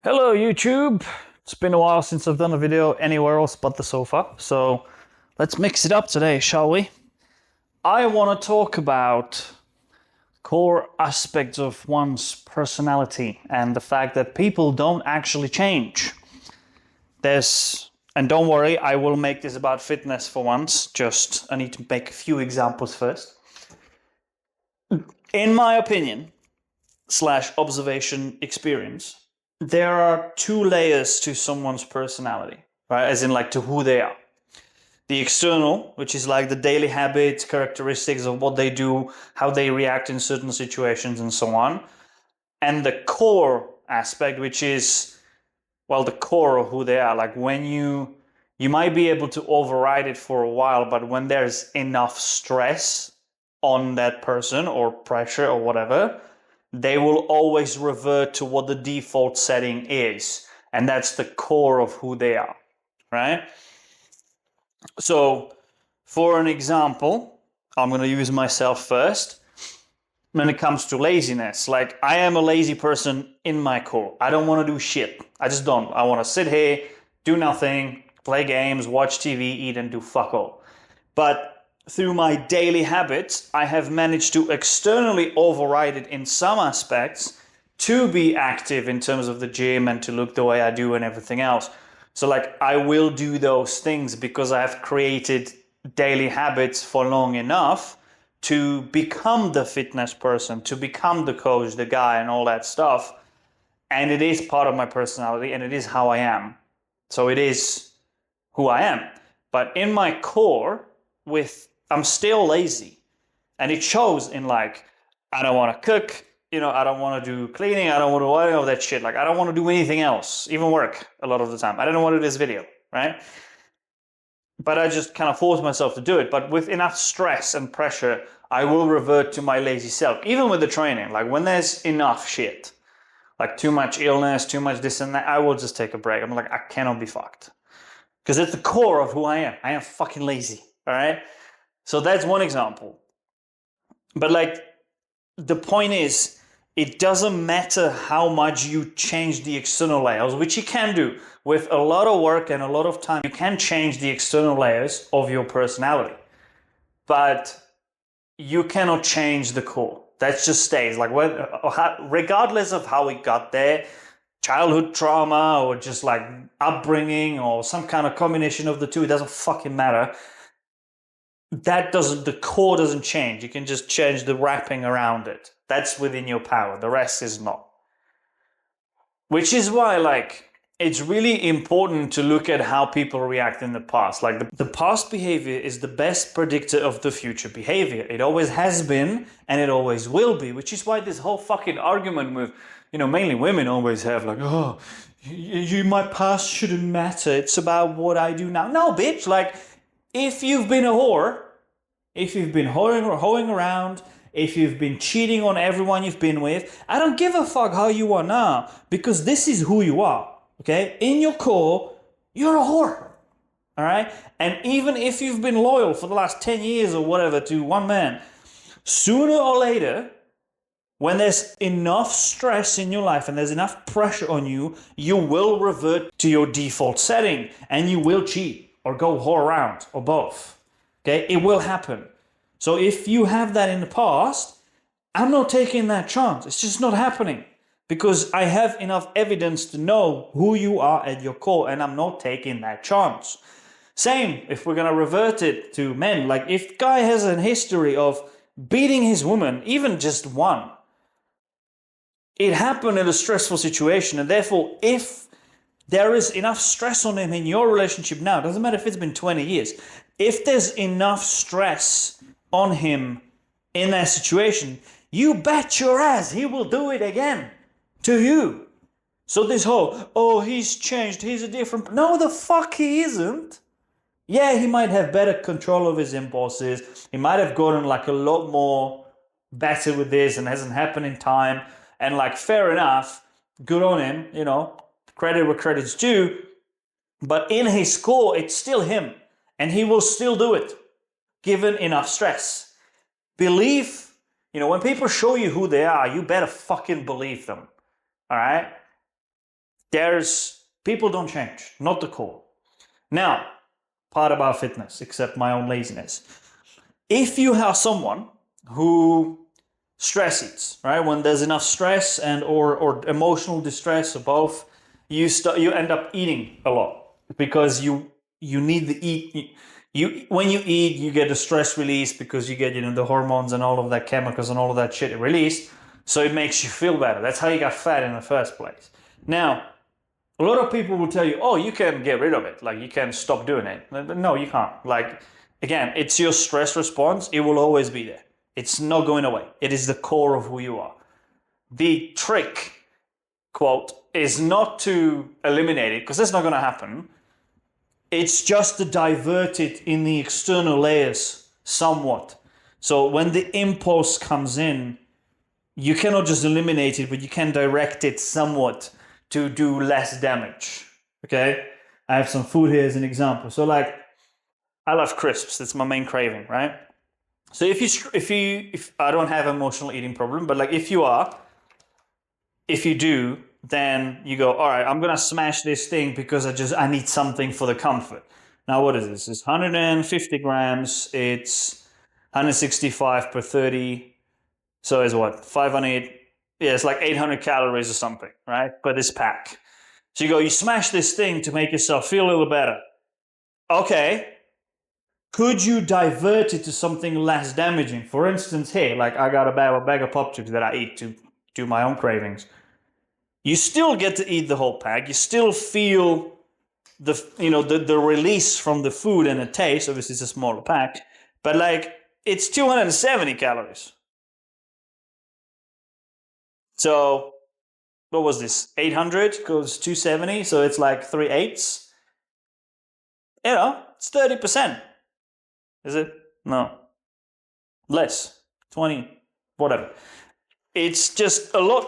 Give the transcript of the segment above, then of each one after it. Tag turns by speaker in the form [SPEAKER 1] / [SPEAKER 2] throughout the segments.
[SPEAKER 1] Hello YouTube! It's been a while since I've done a video anywhere else but the sofa, so let's mix it up today, shall we? I want to talk about core aspects of one's personality and the fact that people don't actually change. And don't worry, I will make this about fitness for once, I need to make a few examples first. In my opinion, / observation experience, there are two layers to someone's personality, right? As in like to who they are. The external, which is like the daily habits, characteristics of what they do, how they react in certain situations and so on. And the core aspect, which is, well, the core of who they are. Like when you might be able to override it for a while, but when there's enough stress on that person or pressure or whatever, they will always revert to what the default setting is. And that's the core of who they are, right? So for an example, I'm going to use myself first. When it comes to laziness, like I am a lazy person in my core. I don't want to do shit. I just don't. I want to sit here, do nothing, play games, watch TV, eat and do fuck all. But through my daily habits, I have managed to externally override it in some aspects to be active in terms of the gym and to look the way I do and everything else. So like I will do those things because I have created daily habits for long enough to become the fitness person, to become the coach, the guy and all that stuff. And it is part of my personality and it is how I am. So it is who I am. But in my core, I'm still lazy, and it shows in like, I don't want to cook, I don't want to do cleaning, I don't want to do any of that shit. Like I don't want to do anything else, even work a lot of the time. I don't want to do this video, right? But I just kind of force myself to do it. But with enough stress and pressure, I will revert to my lazy self. Even with the training, like when there's enough shit, like too much illness, too much this and that, I will just take a break. I'm like, I cannot be fucked. Because it's the core of who I am. I am fucking lazy, all right? So that's one example. But like, the point is, it doesn't matter how much you change the external layers, which you can do. With a lot of work and a lot of time, you can change the external layers of your personality. But you cannot change the core. That just stays. Like, regardless of how it got there, childhood trauma or just like upbringing or some kind of combination of the two, it doesn't fucking matter. The core doesn't change. You can just change the wrapping around it. That's within your power. The rest is not. Which is why, like, it's really important to look at how people react in the past. Like, the past behavior is the best predictor of the future behavior. It always has been, and it always will be, which is why this whole fucking argument with, mainly women always have, like, oh, my past shouldn't matter. It's about what I do now. No, bitch, like, if you've been a whore, if you've been hoeing around, if you've been cheating on everyone you've been with, I don't give a fuck how you are now, because this is who you are, okay? In your core, you're a whore, all right? And even if you've been loyal for the last 10 years or whatever to one man, sooner or later, when there's enough stress in your life and there's enough pressure on you, you will revert to your default setting and you will cheat or go whore around or both. Okay, it will happen. So if you have that in the past, I'm not taking that chance. It's just not happening because I have enough evidence to know who you are at your core, and I'm not taking that chance. Same if we're going to revert it to men. Like if guy has a history of beating his woman, even just one, it happened in a stressful situation, and therefore if there is enough stress on him in your relationship now, doesn't matter if it's been 20 years, if there's enough stress on him in that situation, you bet your ass he will do it again to you. So this whole, oh, he's changed, he's a different... No, the fuck he isn't. Yeah, he might have better control of his impulses. He might have gotten like a lot more better with this and hasn't happened in time. And like, fair enough, good on him, credit where credit's due. But in his core, it's still him. And he will still do it, given enough stress. Believe, when people show you who they are, you better fucking believe them. All right? People don't change, not the core. Now, part about fitness, except my own laziness. If you have someone who stress eats, right? When there's enough stress and or emotional distress or both, you end up eating a lot because you need to eat. When you eat, you get a stress release because you get the hormones and all of that chemicals and all of that shit released. So it makes you feel better. That's how you got fat in the first place. Now, a lot of people will tell you, oh, you can get rid of it. Like, you can stop doing it. No, you can't. Like, again, it's your stress response. It will always be there. It's not going away. It is the core of who you are. The trick, quote, is not to eliminate it, because that's not going to happen. It's just to divert it in the external layers somewhat. So when the impulse comes in, you cannot just eliminate it, but you can direct it somewhat to do less damage. Okay? I have some food here as an example. So like, I love crisps. That's my main craving, right? So if I don't have emotional eating problem, but like if you do, then you go, all right, I'm gonna smash this thing because I need something for the comfort. Now what is this? It's 150 grams. It's 165 per 30. So it's what, 500? Yeah, it's like 800 calories or something, right? For this pack. So you smash this thing to make yourself feel a little better. Okay. Could you divert it to something less damaging? For instance, here, like I got a bag of pop chips that I eat to do my own cravings. You still get to eat the whole pack. You still feel the release from the food and the taste. Obviously, it's a smaller pack, but like it's 270 calories. So what was this? 800 goes 270, so it's like 3/8. It's 30%. Is it? No. Less. 20, whatever. It's just a lot.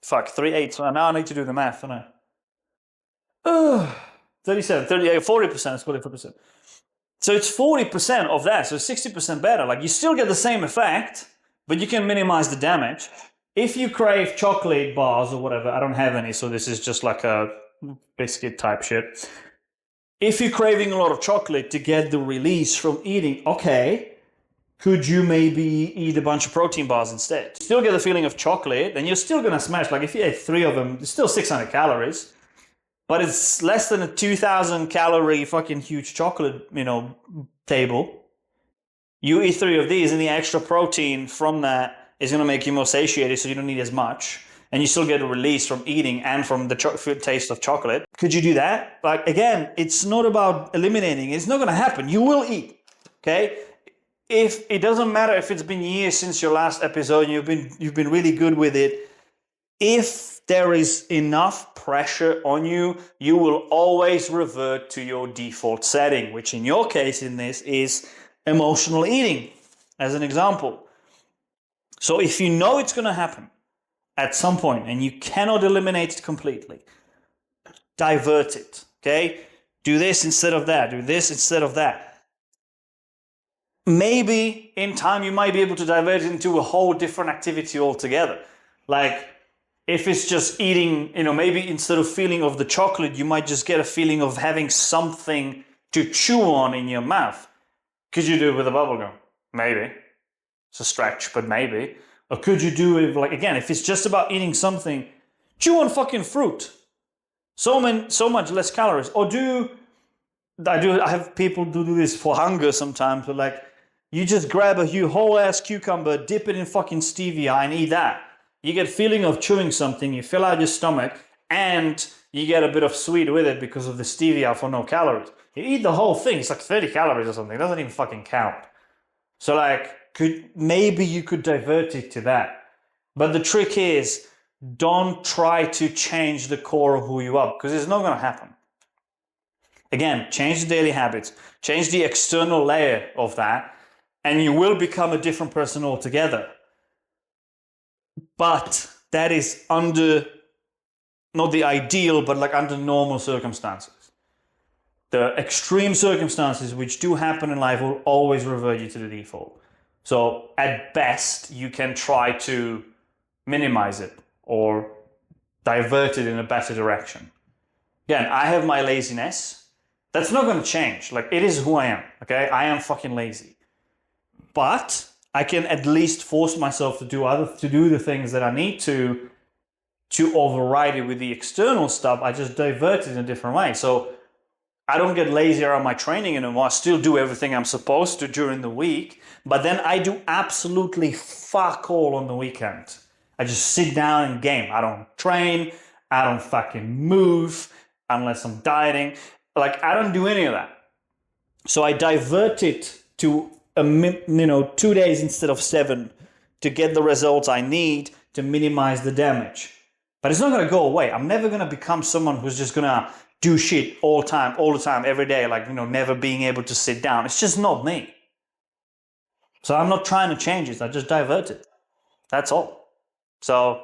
[SPEAKER 1] Fuck, 3/8. So now I need to do the math, don't I? 37, 38, 40%, it's 44%. So it's 40% of that, so 60% better. Like, you still get the same effect, but you can minimize the damage. If you crave chocolate bars or whatever, I don't have any, so this is just like a biscuit type shit. If you're craving a lot of chocolate to get the release from eating, okay, could you maybe eat a bunch of protein bars instead? Still get the feeling of chocolate, and you're still gonna smash. Like if you ate 3 of them, it's still 600 calories, but it's less than a 2,000 calorie fucking huge chocolate, table. You eat 3 of these, and the extra protein from that is gonna make you more satiated, so you don't need as much. And you still get a release from eating and from the taste of chocolate. Could you do that? Like, again, it's not about eliminating. It's not going to happen. You will eat, okay? If it doesn't matter if it's been years since your last episode and you've been really good with it. If there is enough pressure on you, you will always revert to your default setting, which in your case in this is emotional eating, as an example. So if you know it's going to happen at some point and you cannot eliminate it completely, divert it, okay? Do this instead of that. Do this instead of that. Maybe in time you might be able to divert it into a whole different activity altogether. Like if it's just eating, maybe instead of feeling of the chocolate, you might just get a feeling of having something to chew on in your mouth. Could you do it with a bubble gum? Maybe. It's a stretch, but maybe. Or could you do it, like, again, if it's just about eating something, chew on fucking fruit. So much less calories. Or I have people do this for hunger sometimes, but like, you just grab a whole ass cucumber, dip it in fucking stevia and eat that. You get a feeling of chewing something, you fill out your stomach, and you get a bit of sweet with it because of the stevia for no calories. You eat the whole thing, it's like 30 calories or something, it doesn't even fucking count. So like, maybe you could divert it to that. But the trick is, don't try to change the core of who you are, because it's not going to happen. Again, change the daily habits, change the external layer of that, and you will become a different person altogether. But that is under, not the ideal, but like under normal circumstances. The extreme circumstances which do happen in life will always revert you to the default. So at best, you can try to minimize it or divert it in a better direction. Again, I have my laziness. That's not going to change. Like, it is who I am. Okay, I am fucking lazy, but I can at least force myself to do the things that I need to override it with the external stuff. I just divert it in a different way. So I don't get lazy around my training anymore. I still do everything I'm supposed to during the week, but then I do absolutely fuck all on the weekend. I just sit down and game. I don't train. I don't fucking move unless I'm dieting. Like, I don't do any of that. So I divert it to 2 days instead of 7 to get the results I need to minimize the damage. But it's not going to go away. I'm never going to become someone who's just going to do shit all the time, every day, like, never being able to sit down. It's just not me. So I'm not trying to change it. I just divert it. That's all. So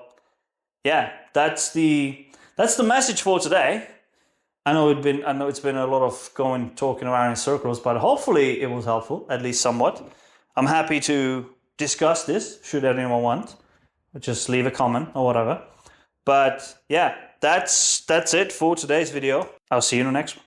[SPEAKER 1] yeah, that's the message for today. I know it's been a lot of talking around in circles, but hopefully it was helpful, at least somewhat. I'm happy to discuss this, should anyone want. Just leave a comment or whatever. But yeah, that's it for today's video. I'll see you in the next one.